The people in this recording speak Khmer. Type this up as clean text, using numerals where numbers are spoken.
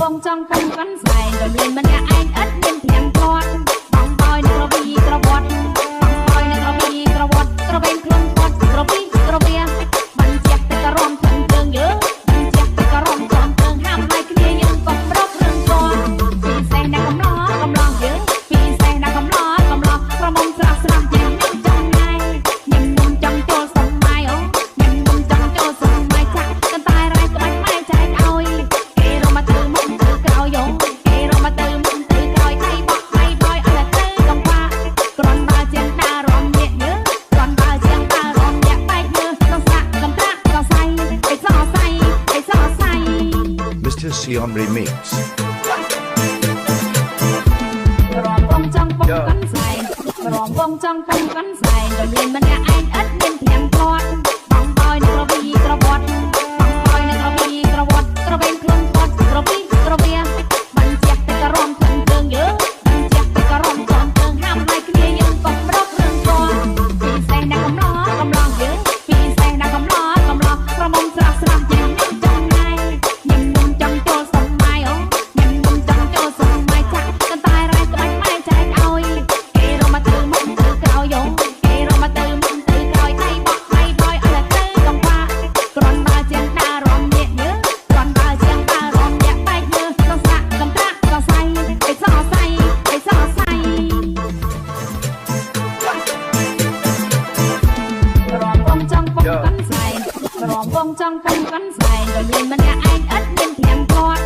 បងចង់ពងកាន់ស្វែងរំលែងម្នាក់ឯងឥតមានធៀងគាត់បងបយនឹងរវីក្រវត្តបងបយនឹងរវីក្រវត្តក្រវែងខ្លួនគាត់ក្រវីក្រវាបញ្ជាក់តែក្រំធំជើងយើងបញ្ជាក់តែក្រំចំជើងហាមឲ្យគ្នាយើងក៏ប្រករឿងគាត់ពីសេះដាក់កំឡោះយើងពីសេះដាក់កំឡោះក្រមុំស្រស់ស្រស់យ៉ាងខ្ញុំចង់ថ្ងៃញឹមមុំចង់ចូលសម័យអូញឹមមុំចង់ចូលសម័យចាក់កន្តែរ៉ៃក្បាច់ម៉ែចែកឲ្យគេរមទៅមុំទៅក្រោយយោគេរមទៅមុំទៅក្រោយហើយបោះហើយបយឲ្យទៅកំបាក្រនដើរជាងដើររំញាក់យើក្រនដើរជាងដើររំញាក់បែកយើក្នុងសាក់កំត្រាក់ក៏សៃឯសសៃឯសសៃ Mr. Sion Remix រំបងចង់ពងកាន់ស្វែងរំបងចង់ពងកាន់ស្វែងរំលែងម្នាក់ឯងឥតមានធៀងគាត់បងបយនឹងរវីក្រវត្តបងបយនឹងរវីក្រវត្តក្រវែងខ្លួនគាត់ក្រវីក្រវាបញ្ជាក់តែក្រំធំជើងយើងបញ្ជាក់តែក្រំចំជើងហាមឲ្យគ្នាយើងក៏ប្រករឿងគាត់ពីសេះដាក់កំឡោះយើងពីសេះដាក់កំឡោះក្រមុំស្រស់ស្រស់យ៉ាងខ្ញុំចង់ថ្ងៃញឹមមុំចង់ចូលសម័យអូញឹមមុំចង់ចូលសម័យចាក់កន្តែរ៉ៃក្បាច់ម៉ែចែកឲ្យគេរមទៅមុំទៅក្រោយយោគេរមទៅមុំទៅក្រោយហើយបោះហើយបយឲ្យទៅកំបាក្រនដើរជាងដើររំញាក់យើក្រនដើរជាងដើររំញាក់បែកយើក្នុងសាក់កំត្រាក់ក៏សៃឯសសៃឯសសៃរំបងចង់ពងកាន់ស្វែងរំបងចង់ពងកាន់ស្វែងរំលែងម្នាក់ឯងឥតមានធៀងគាត់